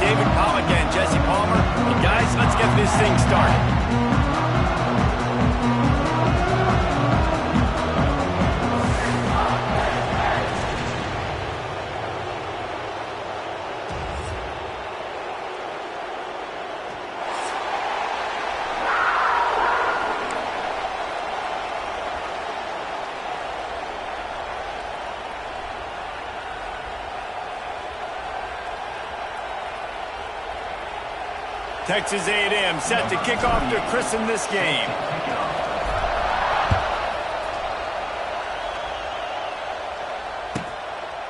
David Pollack and Jesse Palmer. And guys, let's get this thing started. Texas A&M set to kick off to christen this game.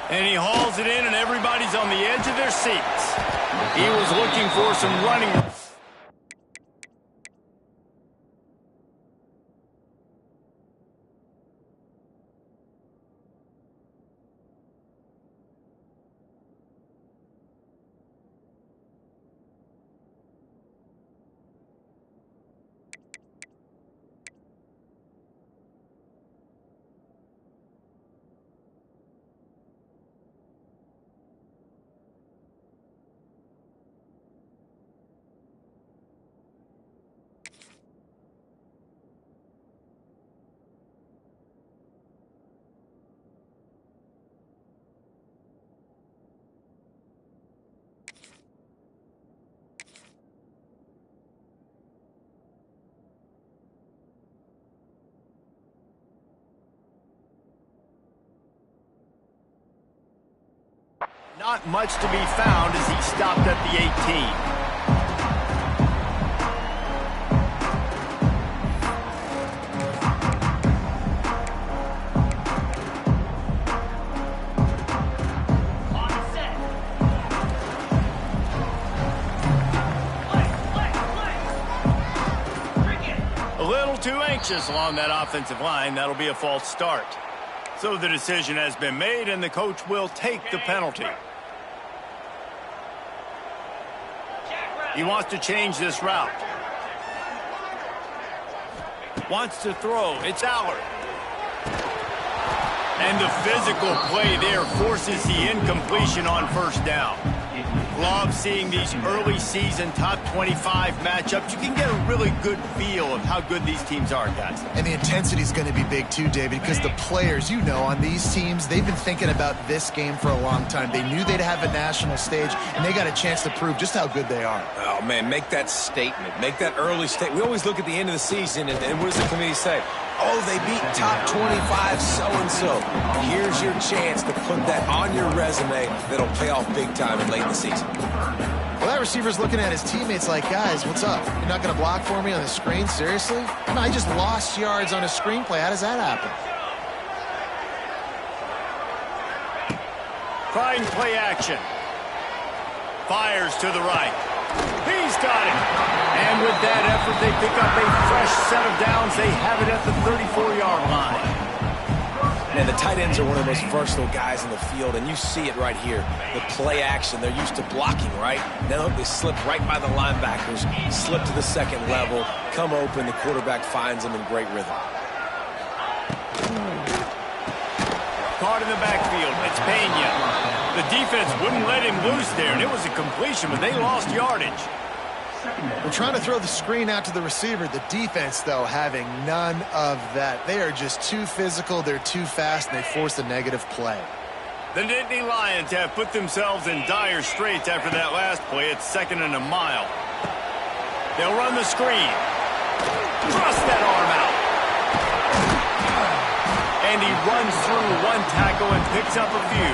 And he hauls it in, and everybody's on the edge of their seats. He was looking for some running. Not much to be found as he stopped at the 18. A little too anxious along that offensive line. That'll be a false start. So the decision has been made, and the coach will take the penalty. He wants to change this route. Wants to throw. It's Allard. And the physical play there forces the incompletion on first down. Love seeing these early season top 25 matchups. You can get a really good feel of how good these teams are, guys. And the intensity is going to be big too, David, because the players, you know, on these teams, they've been thinking about this game for a long time. They knew they'd have a national stage, and they got a chance to prove just how good they are. Oh, man, make that statement. Make that early statement. We always look at the end of the season, and what does the committee say? Oh, they beat top 25 so-and-so. Here's your chance to put that on your resume that'll pay off big time and late in the season. Well, that receiver's looking at his teammates like, guys, what's up? You're not going to block for me on the screen? Seriously? I just lost yards on a screenplay. How does that happen? Trying play action. Fires to the right. He's got it. And with that effort, they pick up a fresh set of downs. They have it at the 34-yard line. And the tight ends are one of the most versatile guys in the field, and you see it right here. The play action, they're used to blocking, right? Now they slip right by the linebackers, slip to the second level, come open, the quarterback finds them in great rhythm. Caught in the backfield, it's Pena. The defense wouldn't let him loose there, and it was a completion, but they lost yardage. We're trying to throw the screen out to the receiver. The defense, though, having none of that. They are just too physical, they're too fast, and they force a negative play. The Nittany Lions have put themselves in dire straits after that last play. It's 2nd and a mile. They'll run the screen. Thrust that arm out. And he runs through one tackle and picks up a few.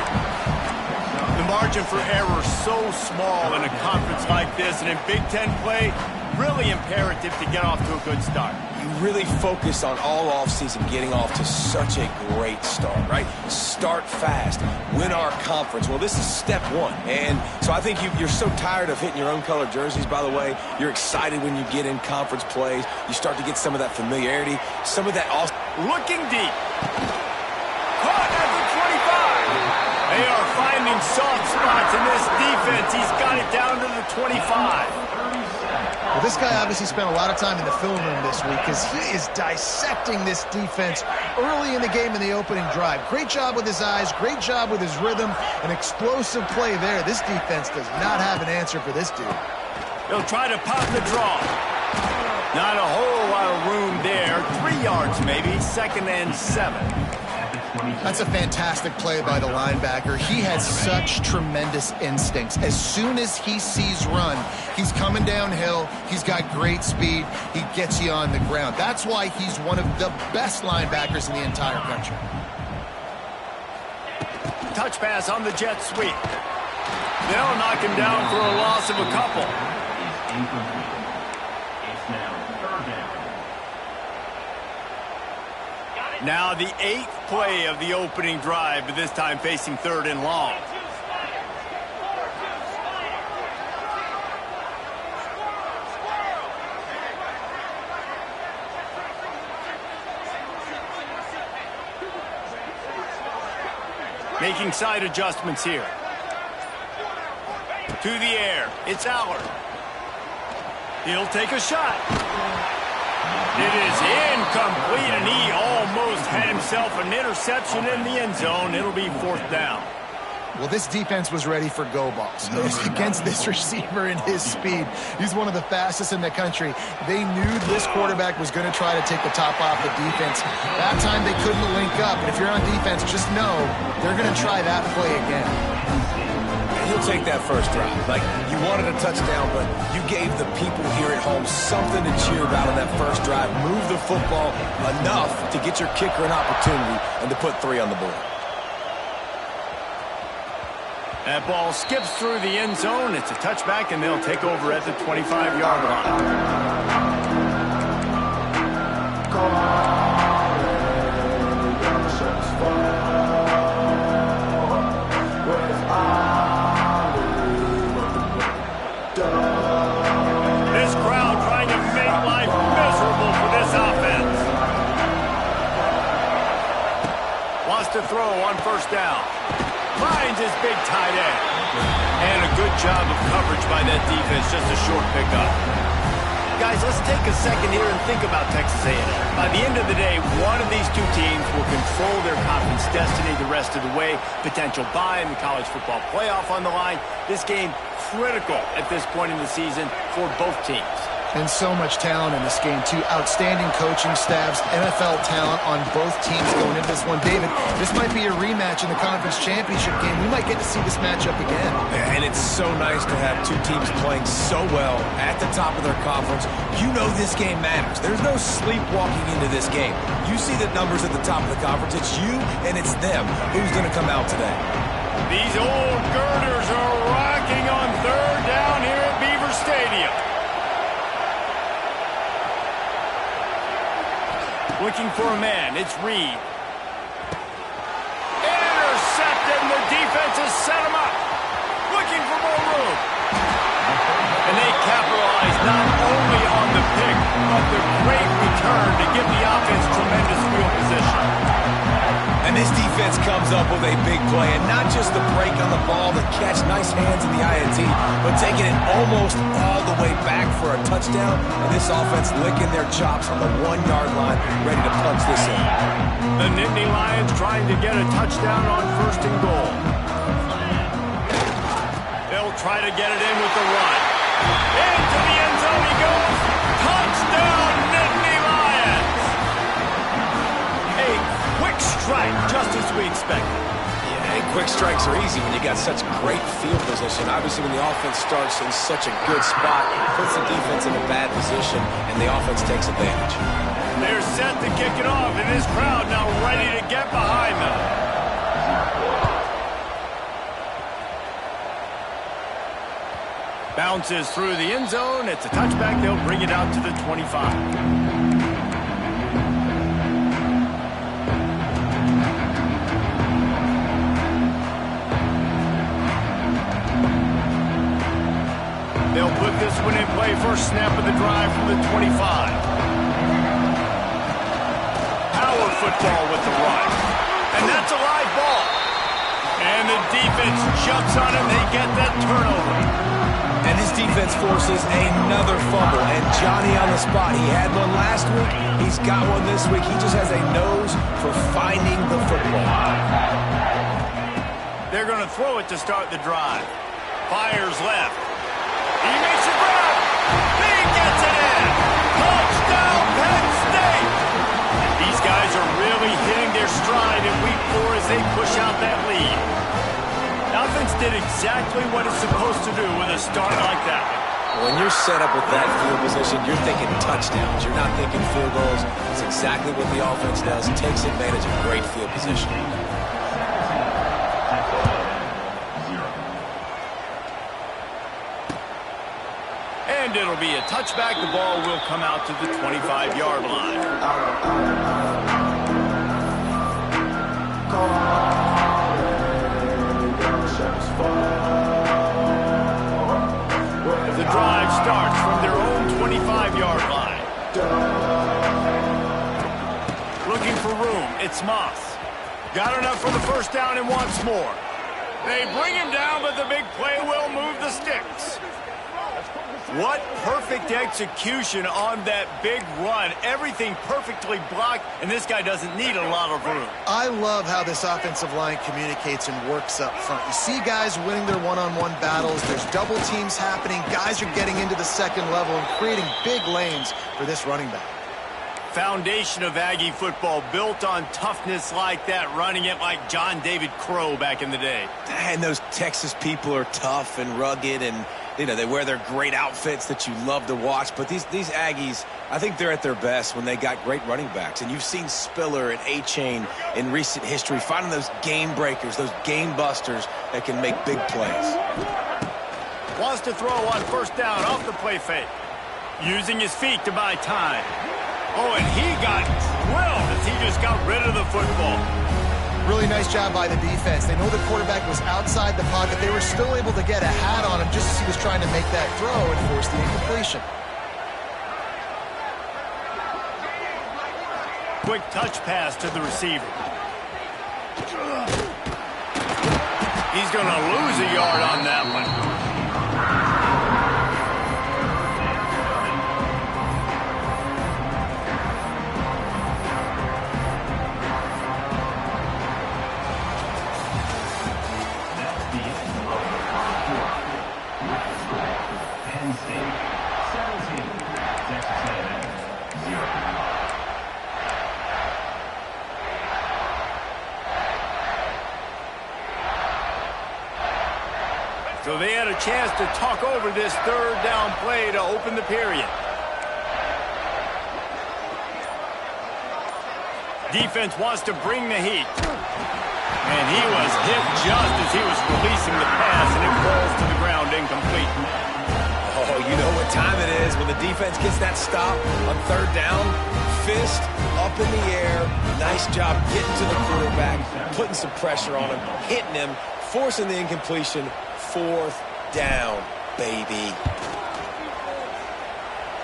The margin for error so small in a conference like this, and in Big Ten play, really imperative to get off to a good start. You really focus on all offseason getting off to such a great start, right? Start fast, win our conference. Well, this is step one. And so I think you're so tired of hitting your own color jerseys, by the way. You're excited when you get in conference plays. You start to get some of that familiarity, some of that awesome. Looking deep. Caught at the 25. They are finding soft spots in this defense. He's got it down to the 25. Well, this guy obviously spent a lot of time in the film room this week because he is dissecting this defense early in the game in the opening drive. Great job with his eyes, great job with his rhythm, an explosive play there. This defense does not have an answer for this dude. He'll try to pop the draw. Not a whole lot of room there. 3 yards maybe, 2nd and 7. That's a fantastic play by the linebacker. He has such tremendous instincts. As soon as he sees run, he's coming downhill. He's got great speed. He gets you on the ground. That's why he's one of the best linebackers in the entire country. Touch pass on the jet sweep. They'll knock him down for a loss of a couple. Now the 8th play of the opening drive, but this time facing 3rd and long. Making side adjustments here. To the air, it's Allard. He'll take a shot. It is incomplete, and he almost had himself an interception in the end zone. It'll be 4th down. Well, this defense was ready for go balls. Against this receiver and his speed, he's one of the fastest in the country. They knew this quarterback was going to try to take the top off the defense. That time they couldn't link up. And if you're on defense, just know they're going to try that play again. He'll take that first drive. Like, you wanted a touchdown, but you gave the people here at home something to cheer about on that first drive. Move the football enough to get your kicker an opportunity and to put 3 on the board. That ball skips through the end zone. It's a touchback, and they'll take over at the 25-yard line. This crowd trying to make life miserable for this offense. Wants to throw on 1st down. Finds his big tight end. And a good job of coverage by that defense, just a short pickup. Guys, let's take a second here and think about Texas A&M. By the end of the day, one of these two teams will control their conference destiny the rest of the way. Potential bye in the college football playoff on the line. This game critical at this point in the season for both teams. And so much talent in this game, too. Outstanding coaching staffs, NFL talent on both teams going into this one. David, this might be a rematch in the conference championship game. We might get to see this matchup again. And it's so nice to have two teams playing so well at the top of their conference. You know this game matters. There's no sleepwalking into this game. You see the numbers at the top of the conference. It's you and it's them. Who's going to come out today? These old girders are rocking on 3rd down here at Beaver Stadium. Looking for a man, it's Reed. Intercepted, and the defense has set him up. Looking for more room. And they capitalize not only on the pick, but the great return to give the offense tremendous field position. And this defense comes up with a big play, and not just the break on the ball, the catch, nice hands in the INT, but taking it almost all the way back for a touchdown, and this offense licking their chops on the 1-yard line, ready to punch this in. The Nittany Lions trying to get a touchdown on 1st and goal. They'll try to get it in with the run. Into the end zone he goes. Touchdown, Nittany Lions! A quick strike, just as we expected. Yeah, and quick strikes are easy when you got such great field position. Obviously, when the offense starts in such a good spot, it puts the defense in a bad position, and the offense takes advantage. They're set to kick it off, and this crowd now ready to get behind them. Bounces through the end zone. It's a touchback. They'll bring it out to the 25. They'll put this one in play. First snap of the drive from the 25. Power football with the run. And that's a live ball. And the defense jumps on it. They get that turnover. And this defense forces another fumble, and Johnny on the spot. He had one last week. He's got one this week. He just has a nose for finding the football. They're going to throw it to start the drive. Fires left. He makes a grab. He gets it in. Touchdown, Penn State. These guys are really hitting their stride in week 4 as they push out that lead. The offense did exactly what it's supposed to do with a start like that. When you're set up with that field position, you're thinking touchdowns. You're not thinking field goals. It's exactly what the offense does. It takes advantage of great field position. And it'll be a touchback. The ball will come out to the 25-yard line. The drive starts from their own 25-yard line. Looking for room. It's Moss. Got enough for the first down and wants more. They bring him down, but the big play will move the sticks. What perfect execution on that big run. Everything perfectly blocked, and this guy doesn't need a lot of room. I love how this offensive line communicates and works up front. You see guys winning their one-on-one battles. There's double teams happening. Guys are getting into the second level and creating big lanes for this running back. Foundation of Aggie football built on toughness like that, running it like John David Crow back in the day. And those Texas people are tough and rugged, and you know, they wear their great outfits that you love to watch. But these Aggies, I think they're at their best when they got great running backs. And you've seen Spiller and A-Chain in recent history finding those game breakers, those game busters that can make big plays. Wants to throw on first down off the play fake. Using his feet to buy time. Oh, and he got drilled as he just got rid of the football. Really nice job by the defense. They know the quarterback was outside the pocket. They were still able to get a hat on him just as he was trying to make that throw and force the incompletion. Quick touch pass to the receiver. He's going to lose a yard on that one. So they had a chance to talk over this third down play to open the period. Defense wants to bring the heat. And he was hit just as he was releasing the pass, and it falls to the ground incomplete. Oh, you know what time it is when the defense gets that stop on third down. Fist up in the air. Nice job getting to the quarterback, putting some pressure on him, hitting him, forcing the incompletion. Fourth down, baby.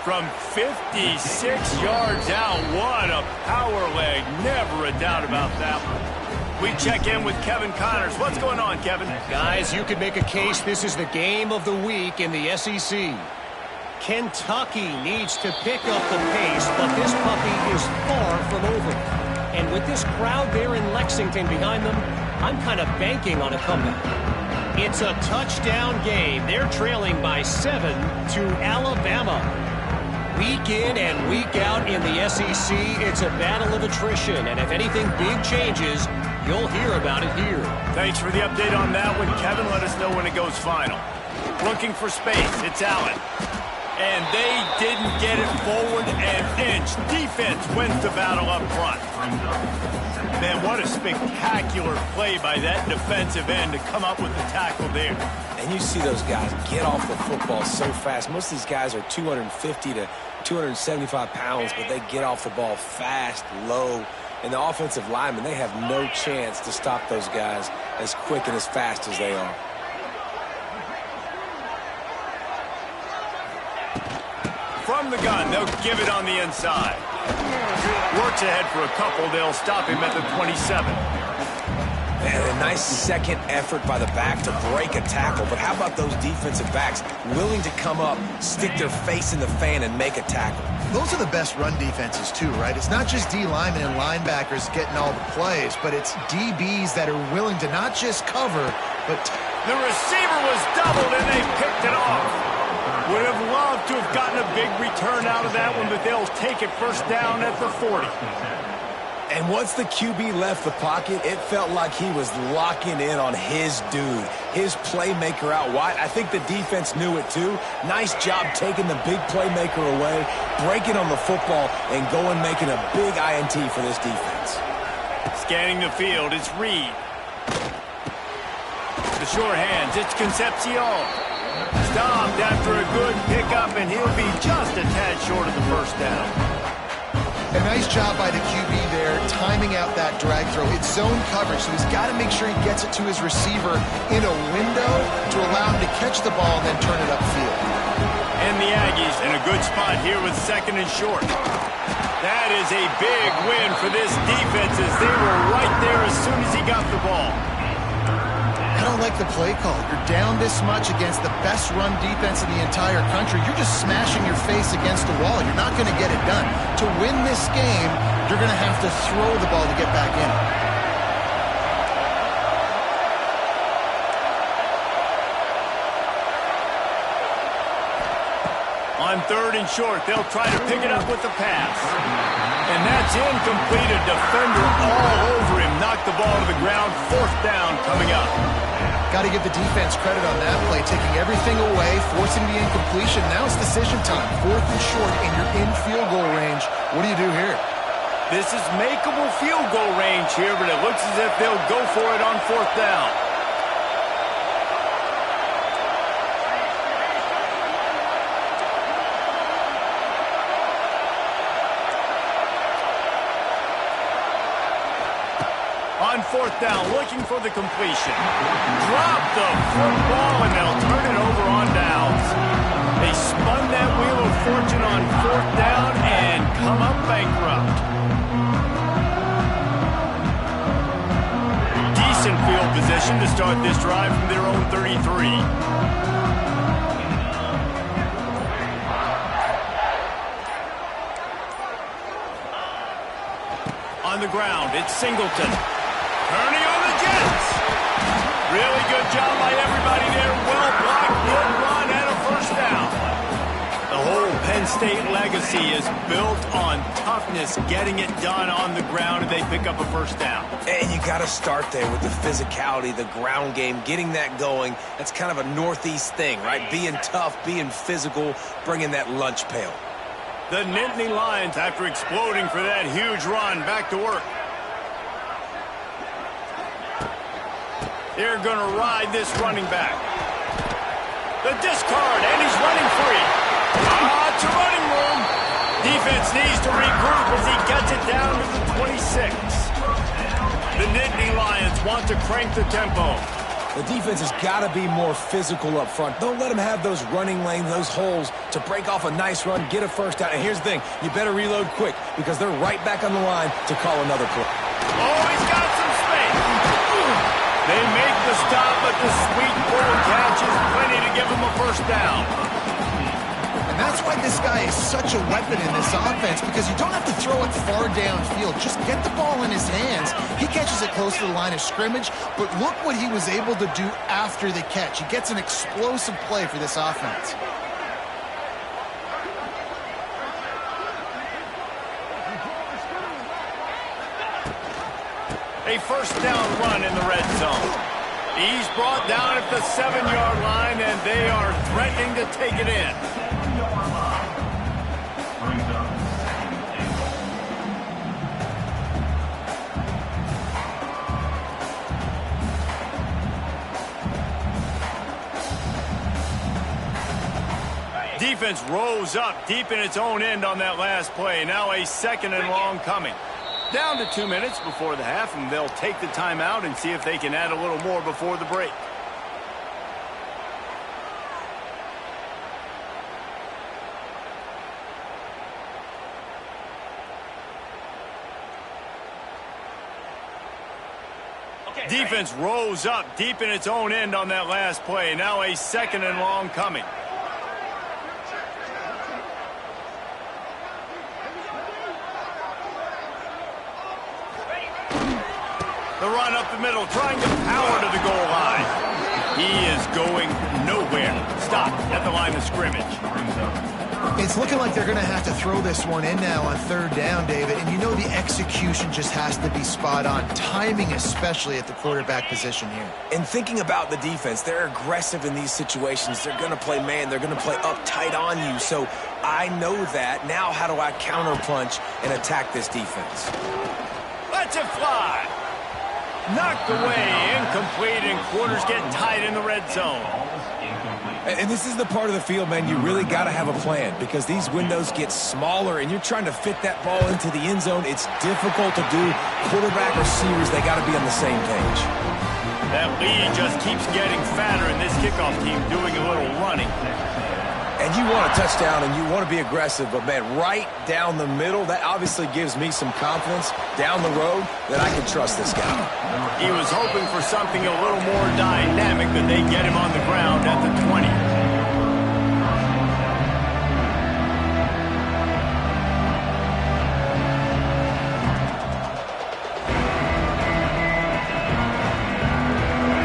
From 56 yards out, what a power leg. Never a doubt about that one. We check in with Kevin Connors. What's going on, Kevin? Guys, you could make a case this is the game of the week in the SEC. Kentucky needs to pick up the pace, but this puppy is far from over. And with this crowd there in Lexington behind them, I'm kind of banking on a comeback. It's a touchdown game. They're trailing by 7 to Alabama. Week in and week out in the SEC, it's a battle of attrition. And if anything big changes, you'll hear about it here. Thanks for the update on that one, Kevin. Let us know when it goes final. Looking for space. It's Allen. And they didn't get it forward an inch. Defense wins the battle up front. Man, what a spectacular play by that defensive end to come up with the tackle there. And you see those guys get off the football so fast. Most of these guys are 250 to 275 pounds, but they get off the ball fast, low. And the offensive linemen, they have no chance to stop those guys as quick and as fast as they are. From the gun, they'll give it on the inside. Works ahead for a couple. They'll stop him at the 27. And a nice second effort by the back to break a tackle. But how about those defensive backs willing to come up, stick their face in the fan, and make a tackle? Those are the best run defenses too, right? It's not just D linemen and linebackers getting all the plays, but it's DBs that are willing to not just cover, but... The receiver was doubled, and they picked it off. Would have loved to have gotten a big return out of that one, but they'll take it first down at the 40. And once the QB left the pocket, it felt like he was locking in on his dude, his playmaker out wide. I think the defense knew it too. Nice job taking the big playmaker away, breaking on the football, and going making a big INT for this defense. Scanning the field, it's Reed. The short hands, it's Concepcion. Stopped after a good pickup, and he'll be just a tad short of the first down. A nice job by the QB there, timing out that drag throw. It's zone coverage, so he's got to make sure he gets it to his receiver in a window to allow him to catch the ball and then turn it upfield. And the Aggies in a good spot here with second and short. That is a big win for this defense as they were right there as soon as he got the ball. I don't like the play call. You're down this much against the best run defense in the entire country. You're just smashing your face against the wall. You're not going to get it done. To win this game, you're going to have to throw the ball to get back in it. On third and short, they'll try to pick it up with the pass. And that's incomplete. A defender all over him. Knocked the ball to the ground. Fourth down coming up. Got to give the defense credit on that play, taking everything away, forcing the incompletion. Now it's decision time. Fourth and short, and you're in field goal range. What do you do here? This is makeable field goal range here, but it looks as if they'll go for it on fourth down. On fourth down, looking for the completion. Drop the football, and they'll turn it over on downs. They spun that wheel of fortune on fourth down and come up bankrupt. Decent field position to start this drive from their own 33. On the ground, it's Singleton. Turning on the Jets. Really good job by everybody there. Well blocked, good run, and a first down. The whole Penn State legacy is built on toughness, getting it done on the ground, and they pick up a first down. And you got to start there with the physicality, the ground game, getting that going. That's kind of a Northeast thing, right? Being tough, being physical, bringing that lunch pail. The Nittany Lions, after exploding for that huge run, back to work. They're going to ride this running back. The discard, and he's running free. It's a running room. Defense needs to regroup as he gets it down to the 26. The Nittany Lions want to crank the tempo. The defense has got to be more physical up front. Don't let them have those running lanes, those holes to break off a nice run, get a first down. And here's the thing, you better reload quick because they're right back on the line to call another play. Oh, he's got some space. They make the stop, but the sweet ball catch is plenty to give him a first down. And that's why this guy is such a weapon in this offense, because you don't have to throw it far downfield. Just get the ball in his hands. He catches it close to the line of scrimmage, but look what he was able to do after the catch. He gets an explosive play for this offense. A first down run in the red zone. He's brought down at the 7-yard line, and they are threatening to take it in. Defense rose up deep in its own end on that last play. Now a second and long coming. Down to 2 minutes before the half, and they'll take the timeout and see if they can add a little more before the break. Defense rose up deep in its own end on that last play. Now a 2nd and long coming. The run up the middle, trying to power to the goal line. He is going nowhere. Stop at the line of scrimmage. It's looking like they're going to have to throw this one in now on 3rd down, David. And you know the execution just has to be spot on. Timing especially at the quarterback position here. And thinking about the defense, they're aggressive in these situations. They're going to play man. They're going to play up tight on you. So I know that. Now how do I counterpunch and attack this defense? Let's it fly. Knocked away, incomplete, and quarters get tight in the red zone. And this is the part of the field, man, you really got to have a plan because these windows get smaller and you're trying to fit that ball into the end zone. It's difficult to do. Quarterback, receivers, they got to be on the same page. That lead just keeps getting fatter, and this kickoff team doing a little running. And you want a touchdown and you want to be aggressive, but, man, right down the middle, that obviously gives me some confidence down the road that I can trust this guy. He was hoping for something a little more dynamic, but they get him on the ground at the 20.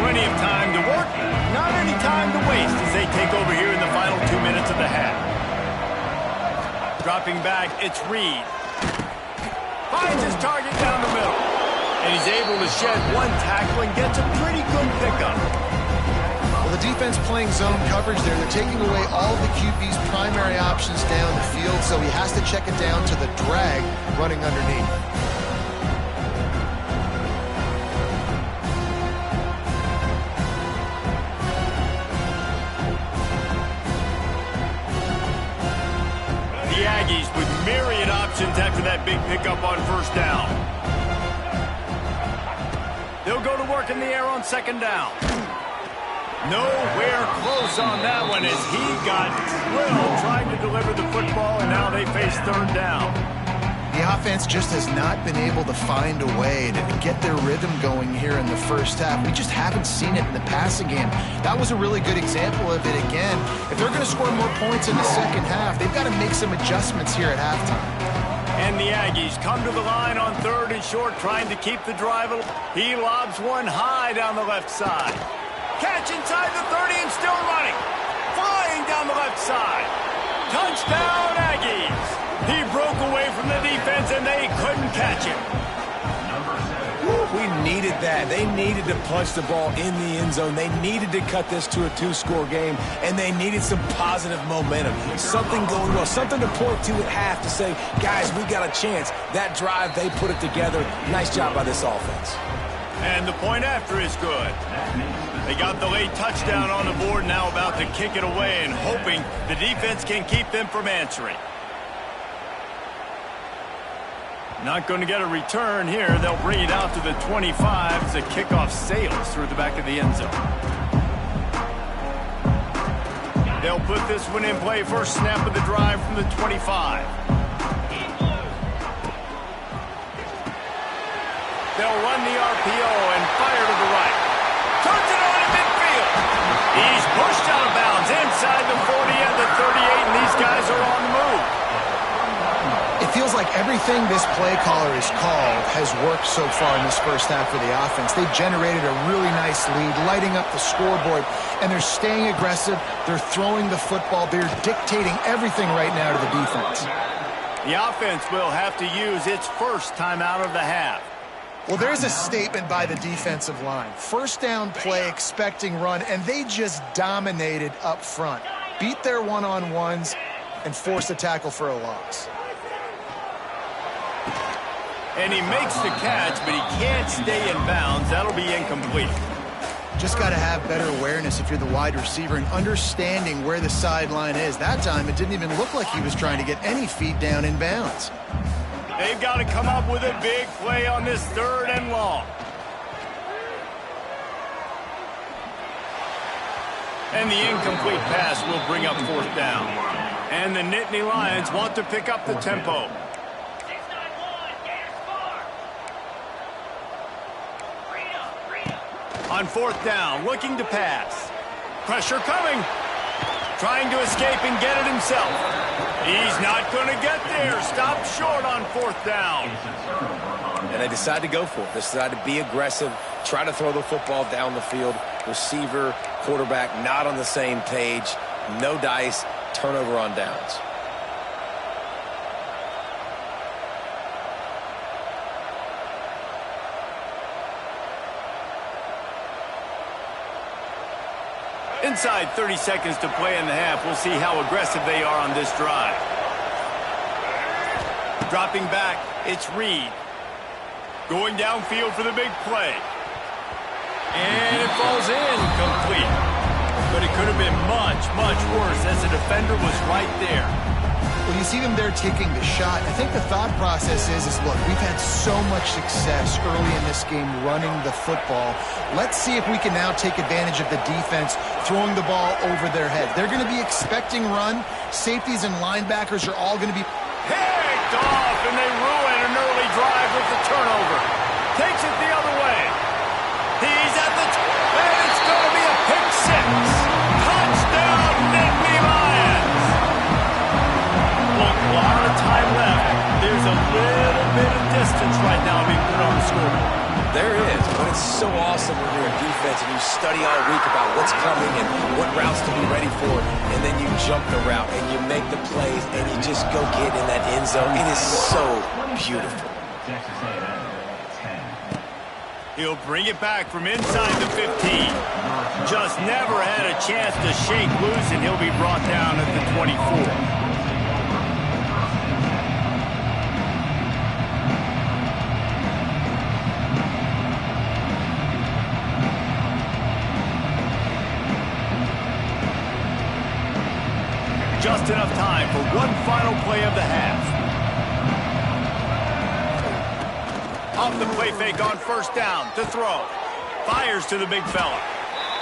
Plenty of time to work, not any time to waste as they take over here in the final 2 minutes of the half. Dropping back, it's Reed. Finds his target down the middle. And he's able to shed one tackle and gets a pretty good pickup. Well, the defense playing zone coverage there. They're taking away all the QB's primary options down the field, so he has to check it down to the drag running underneath. The Aggies with myriad options after that big pickup on 1st down. They'll go to work in the air on 2nd down. Nowhere close on that one as he got drilled trying to deliver the football, and now they face 3rd down. The offense just has not been able to find a way to get their rhythm going here in the first half. We just haven't seen it in the passing game. That was a really good example of it again. If they're going to score more points in the second half, they've got to make some adjustments here at halftime. And the Aggies come to the line on 3rd and short, trying to keep the drive. He lobs one high down the left side. Catch inside the 30 and still running. Flying down the left side. Touchdown, Aggies. He broke away from the defense, and they couldn't catch him. We needed that. They needed to punch the ball in the end zone. They needed to cut this to a 2-score game, and they needed some positive momentum. Something going well, something to point to at half to say, guys, we got a chance. That drive, they put it together. Nice job by this offense. And the point after is good. They got the late touchdown on the board, now about to kick it away and hoping the defense can keep them from answering. Not going to get a return here. They'll bring it out to the 25 as the kickoff sails through the back of the end zone. They'll put this one in play. First snap of the drive from the 25. They'll run the RPO and fire to the right. Turns it on in midfield. He's pushed out of bounds inside the 40 and the 38, and these guys are on the move. It feels like everything this play caller has called has worked so far in this first half for the offense. They generated a really nice lead, lighting up the scoreboard, and they're staying aggressive. They're throwing the football. They're dictating everything right now to the defense. The offense will have to use its first timeout of the half. Well, there's a statement by the defensive line. First down play, expecting run, and they just dominated up front. Beat their one-on-ones and forced a tackle for a loss. And he makes the catch, but he can't stay in bounds. That'll be incomplete. Just got to have better awareness if you're the wide receiver and understanding where the sideline is. That time, it didn't even look like he was trying to get any feet down in bounds. They've got to come up with a big play on this 3rd and long. And the incomplete pass will bring up 4th down. And the Nittany Lions want to pick up the tempo. On fourth down, looking to pass. Pressure coming. Trying to escape and get it himself. He's not going to get there. Stopped short on fourth down. And they decide to go for it. They decide to be aggressive, try to throw the football down the field. Receiver, quarterback, not on the same page. No dice, turnover on downs. Inside 30 seconds to play in the half. We'll see how aggressive they are on this drive. Dropping back, it's Reed. Going downfield for the big play. And it falls in, complete. But it could have been much, much worse as the defender was right there. Well, you see them there taking the shot. I think the thought process is look, we've had so much success early in this game running the football. Let's see if we can now take advantage of the defense throwing the ball over their head. They're going to be expecting run. Safeties and linebackers are all going to be picked off, and they ruin an early drive with the turnover. Takes it the other way. He's at the and it's going to be a pick six. Touchdown, Nittany Lions. Look, a lot of time left. There's a little bit of distance right now being put on the scoreboard. There is, but it's so awesome when you're a defense and you study all week about what's coming and what routes to be ready for, and then you jump the route and you make the plays and you just go get in that end zone. It is so beautiful. He'll bring it back from inside the 15. Just never had a chance to shake loose, and he'll be brought down at the 24. Just enough time for one final play of the half. Off the play fake on first down to throw. Fires to the big fella.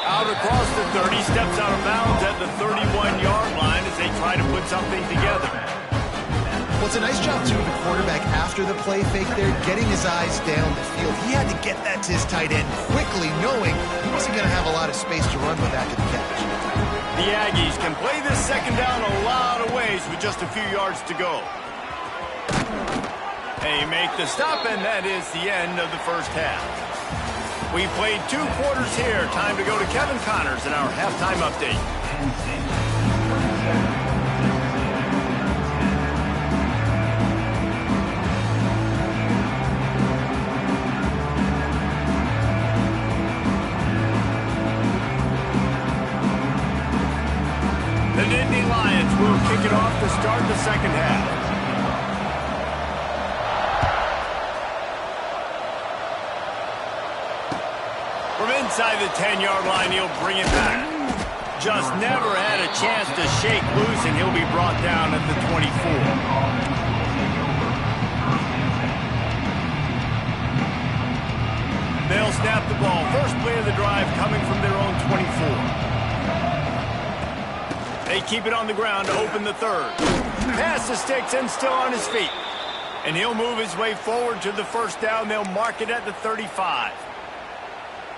Out across the 30, steps out of bounds at the 31-yard line as they try to put something together. Well, it's a nice job, too, of the quarterback after the play fake there, getting his eyes down the field. He had to get that to his tight end quickly, knowing he wasn't going to have a lot of space to run with after the catch. The Aggies can play this second down a lot of ways with just a few yards to go. They make the stop, and that is the end of the first half. We played 2 quarters here. Time to go to Kevin Connors in our halftime update. The Nittany Lions will kick it off to start the second half. From inside the 10-yard line, he'll bring it back. Just never had a chance to shake loose, and he'll be brought down at the 24. They'll snap the ball. First play of the drive coming from their own 24. They keep it on the ground to open the third. Pass to Sticks and still on his feet. And he'll move his way forward to the first down. They'll mark it at the 35.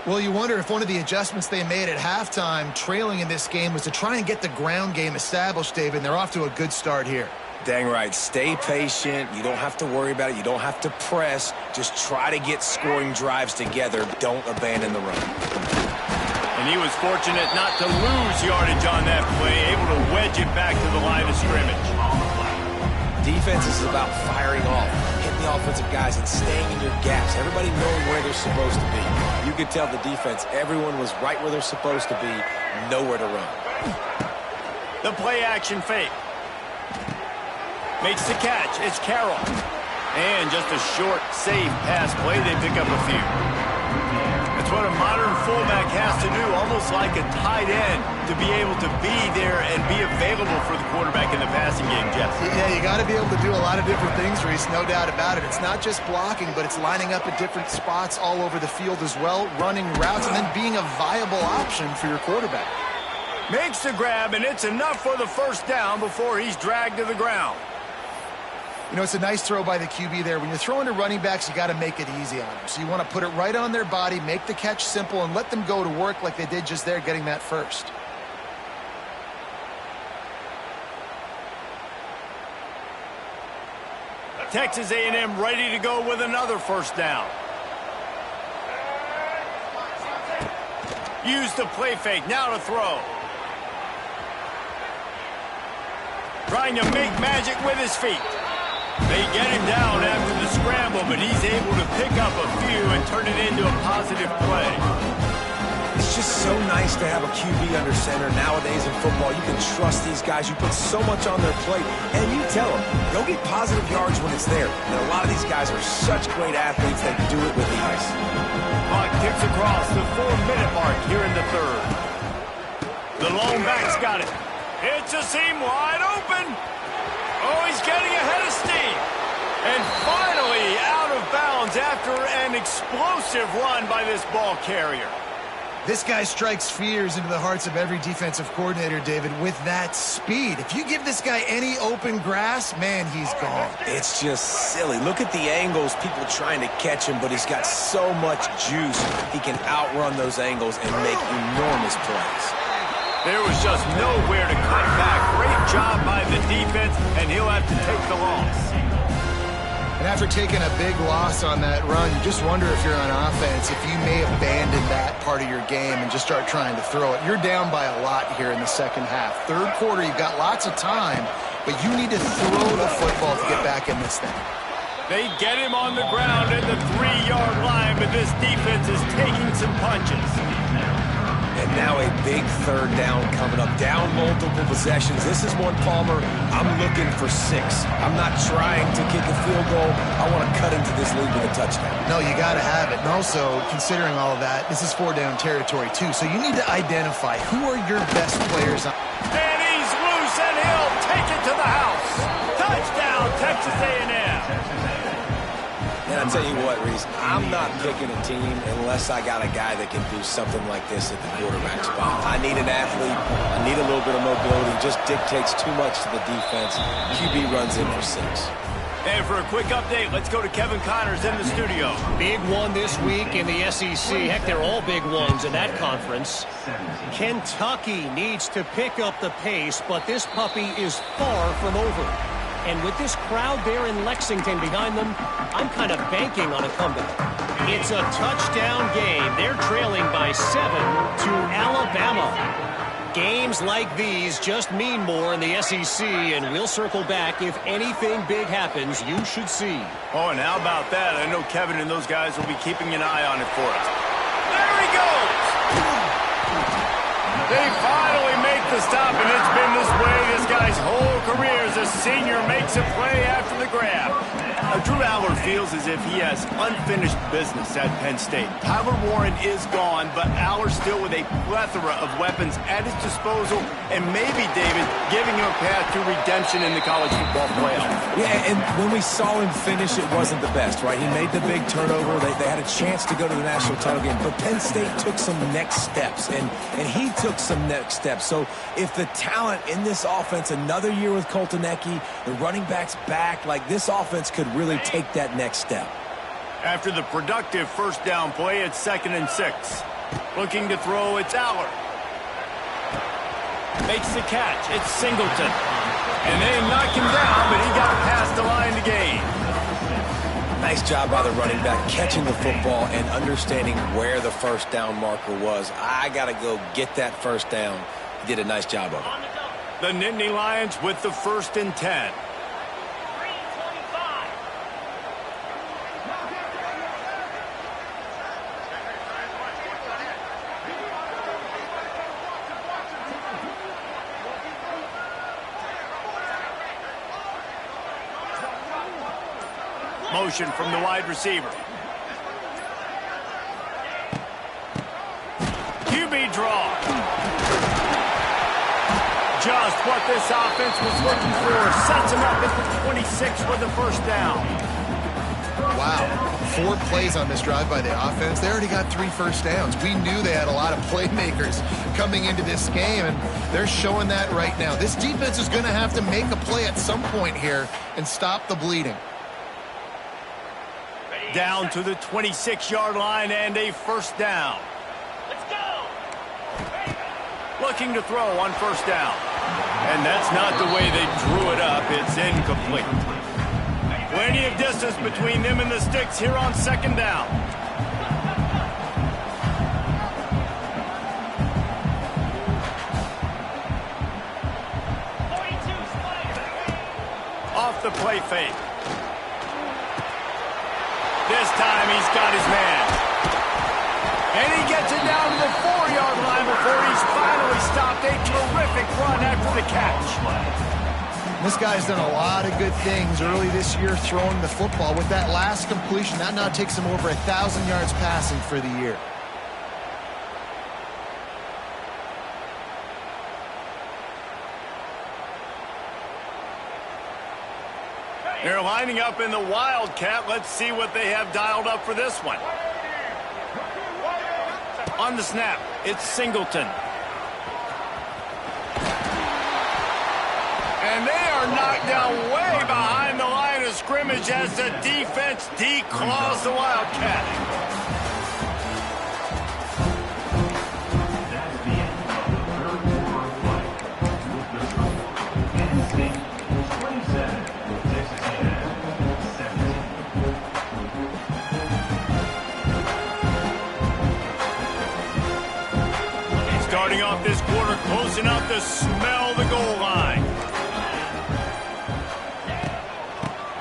Well, you wonder if one of the adjustments they made at halftime, trailing in this game, was to try and get the ground game established, David, and they're off to a good start here. Dang right. Stay patient. You don't have to worry about it. You don't have to press. Just try to get scoring drives together. Don't abandon the run. And he was fortunate not to lose yardage on that play, able to wedge it back to the line of scrimmage. Defense is about firing off, hitting the offensive guys, and staying in your gaps. Everybody knowing where they're supposed to be. You could tell the defense, everyone was right where they're supposed to be, nowhere to run. The play action fake. Makes the catch. It's Carroll. And just a short, safe pass play. They pick up a few. That's what a modern fullback has to do, almost like a tight end, to be able to be there and be available for the quarterback in the passing game, Jeff. Yeah, you got to be able to do a lot of different things, Reese, no doubt about it. It's not just blocking, but it's lining up at different spots all over the field as well, running routes, and then being a viable option for your quarterback. Makes the grab, and it's enough for the first down before he's dragged to the ground. You know, it's a nice throw by the QB there. When you're throwing to running backs, you got to make it easy on them. So you want to put it right on their body, make the catch simple, and let them go to work like they did just there, getting that first. Texas A&M ready to go with another first down. Use the play fake, now to throw. Trying to make magic with his feet. They get him down after the scramble, but he's able to pick up a few and turn it into a positive play. It's just so nice to have a QB under center. Nowadays in football, you can trust these guys. You put so much on their plate, and you tell them, go get positive yards when it's there. And a lot of these guys are such great athletes that do it with ease. Clock ticks across the 4-minute mark here in the third. The lone back's got it. It's a seam wide open. Oh, he's getting ahead of steam. And finally out of bounds after an explosive run by this ball carrier. This guy strikes fears into the hearts of every defensive coordinator, David, with that speed. If you give this guy any open grass, man, he's gone. It's just silly. Look at the angles, people trying to catch him, but he's got so much juice. He can outrun those angles and make enormous plays. There was just nowhere to cut back. Great job by the defense, and he'll have to take the loss. And after taking a big loss on that run, you just wonder if you're on offense, if you may abandon that part of your game and just start trying to throw it. You're down by a lot here in the second half. Third quarter, you've got lots of time, but you need to throw the football to get back in this thing. They get him on the ground at the 3-yard line, but this defense is taking some punches. And now a big third down coming up. Down multiple possessions. This is one, Palmer, I'm looking for 6. I'm not trying to kick a field goal. I want to cut into this lead with a touchdown. No, you got to have it. And also, considering all of that, this is 4-down territory, too. So you need to identify who are your best players. And he's loose, and he'll take it to the house. Touchdown, Texas A&M. And I'll tell you what, Reese, I'm not picking a team unless I got a guy that can do something like this at the quarterback spot. I need an athlete. I need a little bit of mobility. Just dictates too much to the defense. QB runs in for 6. And for a quick update, let's go to Kevin Connors in the studio. Big one this week in the SEC. Heck, they're all big ones in that conference. Kentucky needs to pick up the pace, but this puppy is far from over. And with this crowd there in Lexington behind them, I'm kind of banking on a comeback. It's a touchdown game. They're trailing by 7 to Alabama. Games like these just mean more in the SEC, and we'll circle back if anything big happens you should see. Oh, and how about that? I know Kevin and those guys will be keeping an eye on it for us. There he goes! They finally make the stop, and it's been this way this guy's whole career as a senior makes a play after the grab. Drew Aller feels as if he has unfinished business at Penn State. Tyler Warren is gone, but Aller still with a plethora of weapons at his disposal, and maybe, David, giving him a path to redemption in the college football playoff. Yeah, and when we saw him finish, it wasn't the best, right? He made the big turnover. They had a chance to go to the national title game, but Penn State took some next steps, and he took some next steps. So if the talent in this offense, another year with Colton Ecke, the running backs back, like this offense could really take that next step. After the productive first down play, it's 2nd and 6. Looking to throw, it's Aller. Makes the catch, it's Singleton. And they knock him down, but he got past the line to gain. Nice job by the running back, catching the football and understanding where the first down marker was. I got to go get that first down. He did a nice job of it. The Nittany Lions with the 1st and 10. Motion from the wide receiver. QB draw. Just what this offense was looking for. Sets him up at the 26 for the first down. wow, 4 plays on this drive by the offense. They already got 3 first downs. We knew they had a lot of playmakers coming into this game, and they're showing that right now. This defense is going to have to make a play at some point here and stop the bleeding. Down to the 26-yard line and a first down. Let's go! Looking to throw on first down. And that's not the way they drew it up. It's incomplete. Plenty of distance between them and the sticks here on second down. Off the play fake. This time he's got his man. And he gets it down to the 4-yard line before he's finally stopped. A terrific run after the catch. This guy's done a lot of good things early this year throwing the football. With that last completion, that now takes him over 1,000 yards passing for the year. They're lining up in the Wildcat. Let's see what they have dialed up for this one. On the snap, it's Singleton. And they are knocked down way behind the line of scrimmage as the defense declaws the Wildcat. Starting off this quarter, close enough to smell the goal line.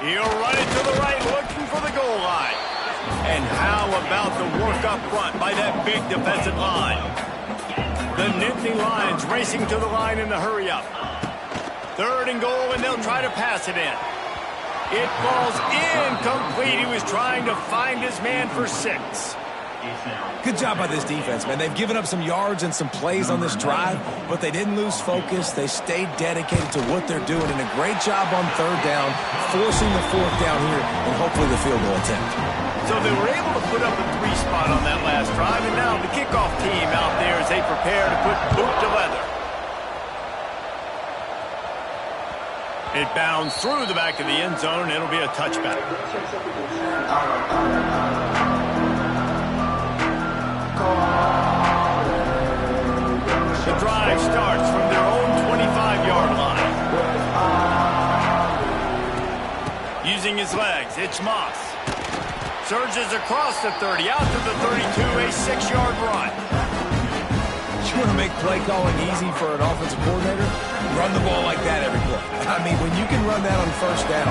He'll run it to the right, looking for the goal line. And how about the work up front by that big defensive line? The Nittany Lions racing to the line in the hurry-up. 3rd and goal, and they'll try to pass it in. It falls incomplete. He was trying to find his man for 6. Good job by this defense, man. They've given up some yards and some plays on this drive, but they didn't lose focus. They stayed dedicated to what they're doing, and a great job on 3rd down, forcing the 4th down here, and hopefully the field goal attempt. So they were able to put up a 3 spot on that last drive, and now the kickoff team out there as they prepare to put boot to leather. It bounds through the back of the end zone, and it'll be a touchback. The drive starts from their own 25-yard line. Using his legs, it's Moss. Surges across the 30, out to the 32, a 6-yard run. You want to make play calling easy for an offensive coordinator? Run the ball like that every play. I mean, when you can run that on first down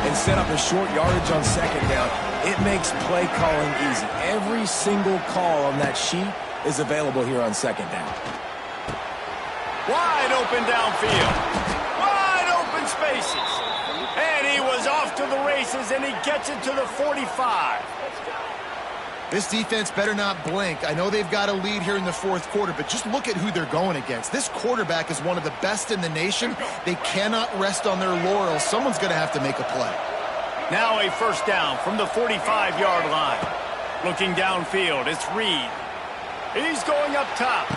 and set up a short yardage on second down, it makes play calling easy. Every single call on that sheet is available here on second down. Wide open downfield. Wide open spaces. And he was off to the races, and he gets it to the 45. This defense better not blink. I know they've got a lead here in the 4th quarter, but just look at who they're going against. This quarterback is one of the best in the nation. They cannot rest on their laurels. Someone's going to have to make a play. Now a first down from the 45-yard line. Looking downfield, it's Reed. He's going up top.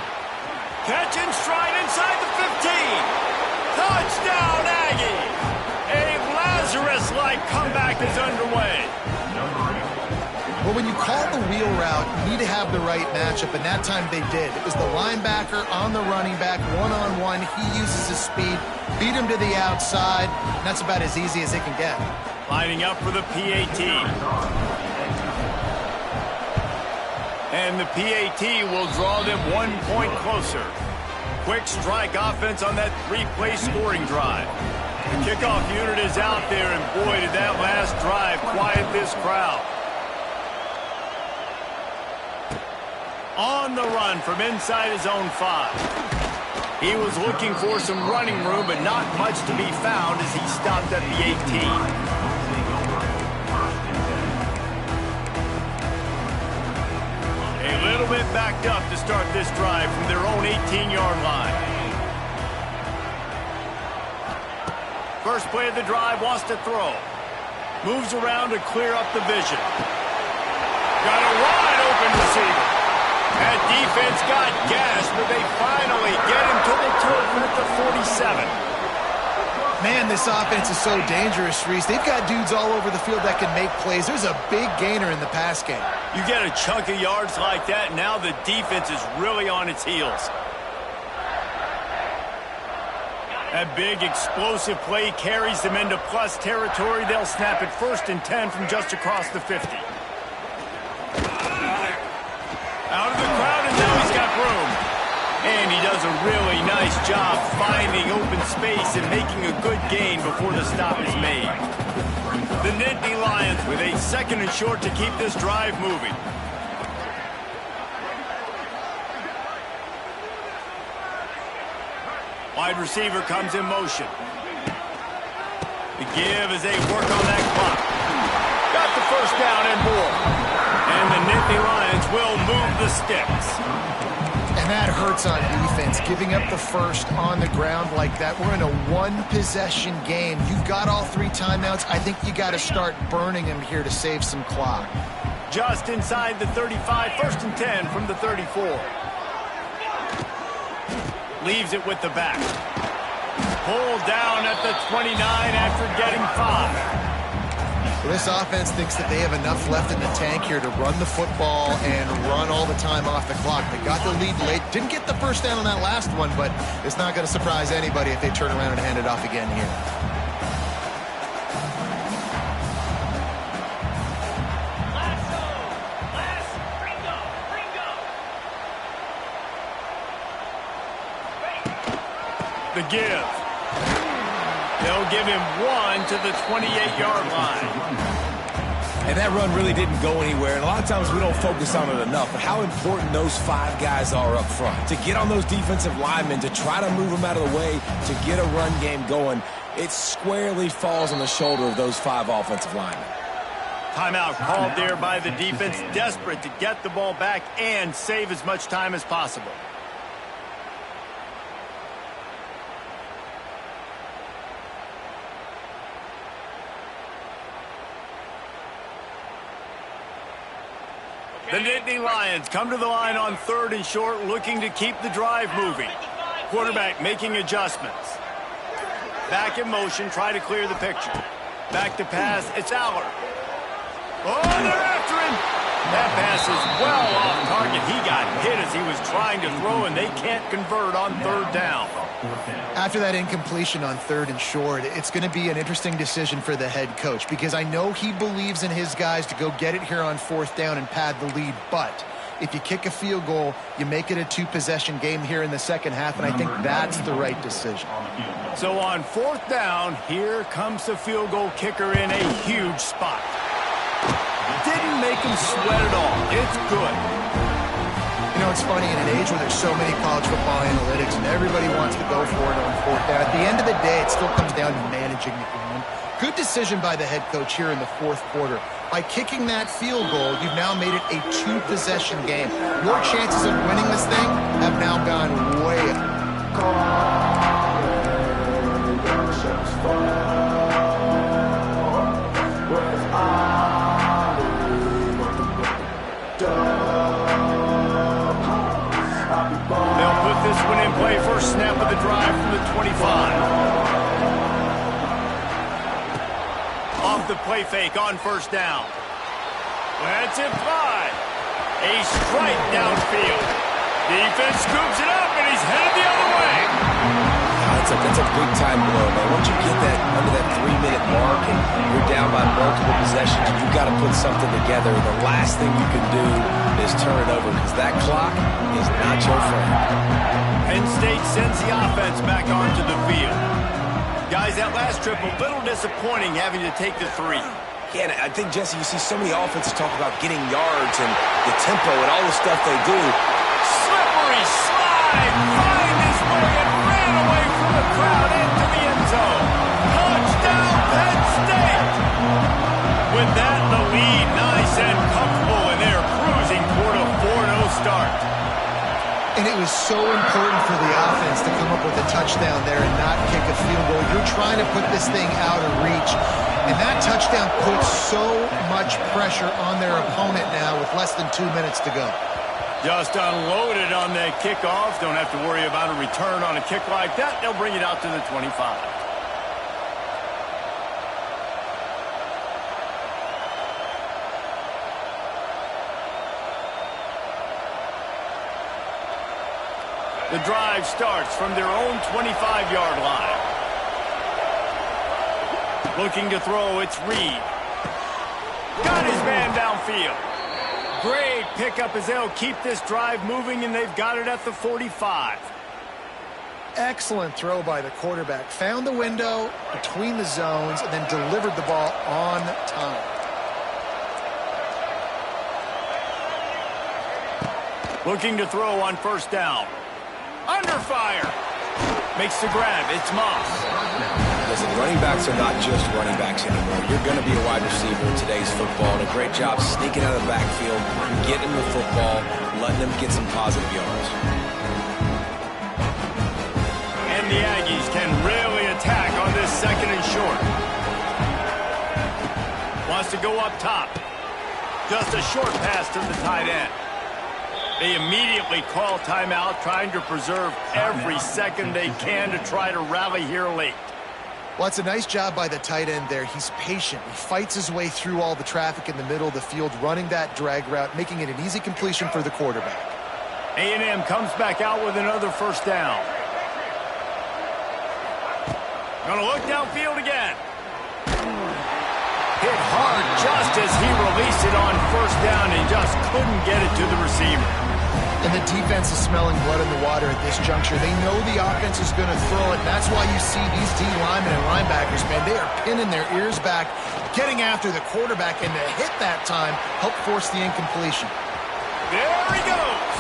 Catch and stride inside the 15. Touchdown, Aggie! A Lazarus-like comeback is underway. Well, when you call the wheel route, you need to have the right matchup, and that time they did. It was the linebacker on the running back, one-on-one. He uses his speed, beat him to the outside, and that's about as easy as it can get. Lining up for the PAT. And the PAT will draw them 1 point closer. Quick strike offense on that 3-play scoring drive. The kickoff unit is out there, and boy, did that last drive quiet this crowd. On the run from inside his own 5. He was looking for some running room, but not much to be found as he stopped at the 18. A little bit backed up to start this drive from their own 18-yard line. First play of the drive, wants to throw. Moves around to clear up the vision. Got a wide open receiver. That defense got gas, but they finally get him to the turf at the 47. Man, this offense is so dangerous, Reese. They've got dudes all over the field that can make plays. There's a big gainer in the pass game. You get a chunk of yards like that, and now the defense is really on its heels. That big, explosive play carries them into plus territory. They'll snap it 1st and 10 from just across the 50. Out of the crowd, and now he's got room. And he does a really nice job finding open space and making a good gain before the stop is made. The Nittany Lions with a 2nd and short to keep this drive moving. Wide receiver comes in motion. The give as they work on that clock. Got the 1st down and more. And the Nittany Lions will move the sticks. And that hurts on defense, giving up the 1st on the ground like that. We're in a 1-possession game. You've got all 3 timeouts. I think you got to start burning them here to save some clock. Just inside the 35, 1st and 10 from the 34. Leaves it with the back. Pulled down at the 29 after getting 5. Well, this offense thinks that they have enough left in the tank here to run the football and run all the time off the clock. They got the lead late. Didn't get the 1st down on that last one, but it's not going to surprise anybody if they turn around and hand it off again here. The give. They'll give him 1 to the 28-yard line. And that run really didn't go anywhere, and a lot of times we don't focus on it enough, but how important those 5 guys are up front. To get on those defensive linemen, to try to move them out of the way, to get a run game going, it squarely falls on the shoulder of those 5 offensive linemen. Timeout called there by the defense, desperate to get the ball back and save as much time as possible. The Nittany Lions come to the line on 3rd and short, looking to keep the drive moving. Quarterback making adjustments. Back in motion, try to clear the picture. Back to pass, it's Aller. Oh, they're after him! That pass is well off target. He got hit as he was trying to throw, and they can't convert on 3rd down. After that incompletion on 3rd and short, it's going to be an interesting decision for the head coach because I know he believes in his guys to go get it here on 4th down and pad the lead, but if you kick a field goal, you make it a 2-possession game here in the 2nd half, and I think that's the right decision. So on 4th down, here comes the field goal kicker in a huge spot. Didn't make him sweat at all. It's good. You know, it's funny, in an age where there's so many college football analytics and everybody wants to go for it on 4th down, at the end of the day, it still comes down to managing the game. Good decision by the head coach here in the 4th quarter. By kicking that field goal, you've now made it a 2-possession game. Your chances of winning this thing have now gone way up. They'll put this one in play. First snap of the drive from the 25. Off the play fake on 1st down. That's it, 5. A strike downfield. Defense scoops it up, and he's headed the other way. That's a big-time blow, man. Once you get that under that 3-minute mark and you're down by multiple possessions, you've got to put something together. The last thing you can do is turn it over because that clock is not your friend. Penn State sends the offense back onto the field. Guys, that last trip, a little disappointing having to take the 3. Yeah, and I think, Jesse, you see so many offenses talk about getting yards and the tempo and all the stuff they do. Slippery slide, find his way and ran away from the crowd into the end zone. Touchdown, Penn State! With that, the lead nice and comfortable, and they're cruising toward a 4-0 start. And it was so important for the offense to come up with a touchdown there and not kick a field goal. You're trying to put this thing out of reach. And that touchdown puts so much pressure on their opponent now with less than 2 minutes to go. Just unloaded on that kickoff. Don't have to worry about a return on a kick like that. They'll bring it out to the 25. The drive starts from their own 25-yard line. Looking to throw, it's Reed. Got his man downfield. Great pickup as they'll keep this drive moving, and they've got it at the 45. Excellent throw by the quarterback. Found the window between the zones and then delivered the ball on time. Looking to throw on first down. Under fire. Makes the grab. It's Moss. Listen, running backs are not just running backs anymore. You're going to be a wide receiver in today's football. And a great job sneaking out of the backfield, getting the football, letting them get some positive yards. And the Aggies can really attack on this second and short. Wants to go up top. Just a short pass to the tight end. They immediately call timeout, trying to preserve every second they can to try to rally here late. Well, it's a nice job by the tight end there. He's patient. He fights his way through all the traffic in the middle of the field, running that drag route, making it an easy completion for the quarterback. A&M comes back out with another first down. Gonna look downfield again. Hit hard just as he released it on first down and just couldn't get it to the receiver. And the defense is smelling blood in the water at this juncture. They know the offense is going to throw it. And that's why you see these D linemen and linebackers, man, they are pinning their ears back, getting after the quarterback, and to hit that time help force the incompletion. There he goes.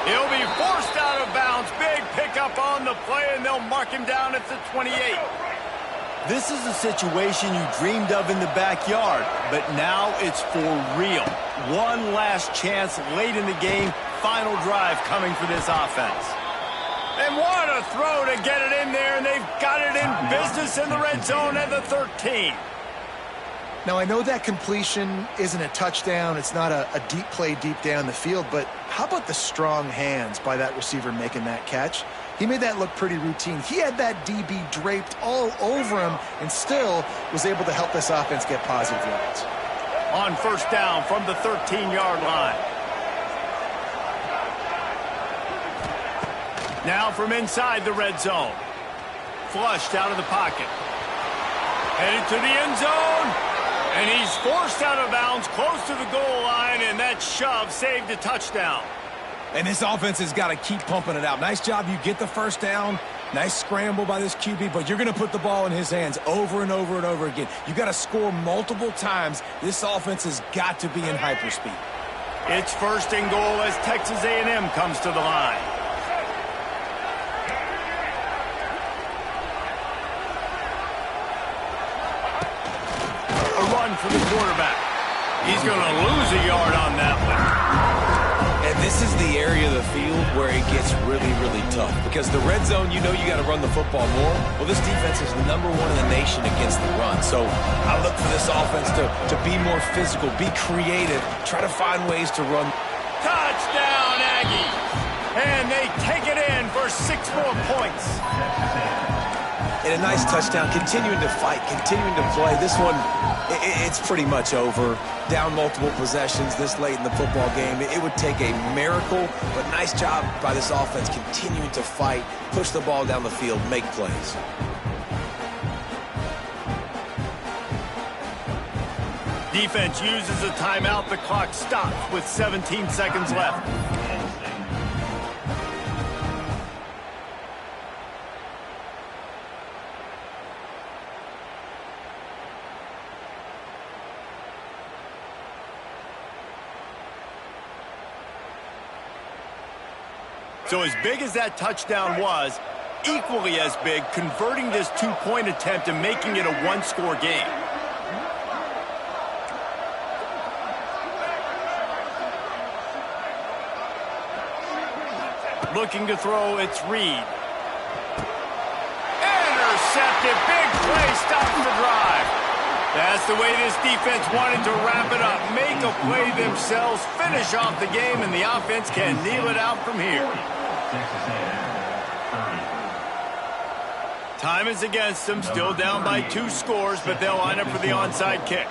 He'll be forced out of bounds. Big pickup on the play, and they'll mark him down at the 28. This is a situation you dreamed of in the backyard, but now it's for real. One last chance late in the game. Final drive coming for this offense. And what a throw to get it in there, and they've got it in business in the red zone at the 13. Now, I know that completion isn't a touchdown. It's not a deep play deep down the field, but how about the strong hands by that receiver making that catch? He made that look pretty routine. He had that DB draped all over him and still was able to help this offense get positive yards. On first down from the 13-yard line. Now from inside the red zone. Flushed out of the pocket. Headed to the end zone. And he's forced out of bounds close to the goal line, and that shove saved a touchdown. And this offense has got to keep pumping it out. Nice job. You get the first down. Nice scramble by this QB, but you're going to put the ball in his hands over and over and over again. You got to score multiple times. This offense has got to be in hyperspeed. It's first and goal as Texas A&M comes to the line. A run for the quarterback. He's going to lose a yard on that one. And this is the area of the field where it gets really, really tough. Because the red zone, you know you got to run the football more. Well, this defense is #1 in the nation against the run. So I look for this offense to be more physical, be creative, try to find ways to run. Touchdown, Aggies! And they take it in for 6 more points. And a nice touchdown, continuing to fight, continuing to play. This one, it's pretty much over. Down multiple possessions this late in the football game. It would take a miracle, but nice job by this offense continuing to fight, push the ball down the field, make plays. Defense uses a timeout. The clock stops with 17 seconds left. So as big as that touchdown was, equally as big, converting this two-point attempt and making it a one-score game. Looking to throw, it's Reed. intercepted. Big play, stops the drive. That's the way this defense wanted to wrap it up. Make a play themselves, finish off the game, and the offense can kneel it out from here. Time is against them, still down by 2 scores, but they'll line up for the onside kick.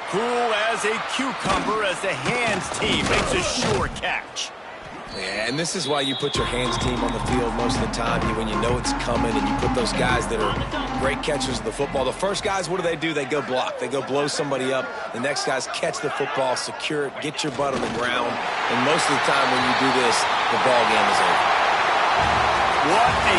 Cool as a cucumber as the hands team makes a sure catch. Yeah, and this is why you put your hands team on the field most of the time when you know it's coming, and you put those guys that are great catchers of the football. The first guys, what do? They go block. They go blow somebody up. The next guys catch the football, secure it, get your butt on the ground. And most of the time when you do this, the ball game is over. What a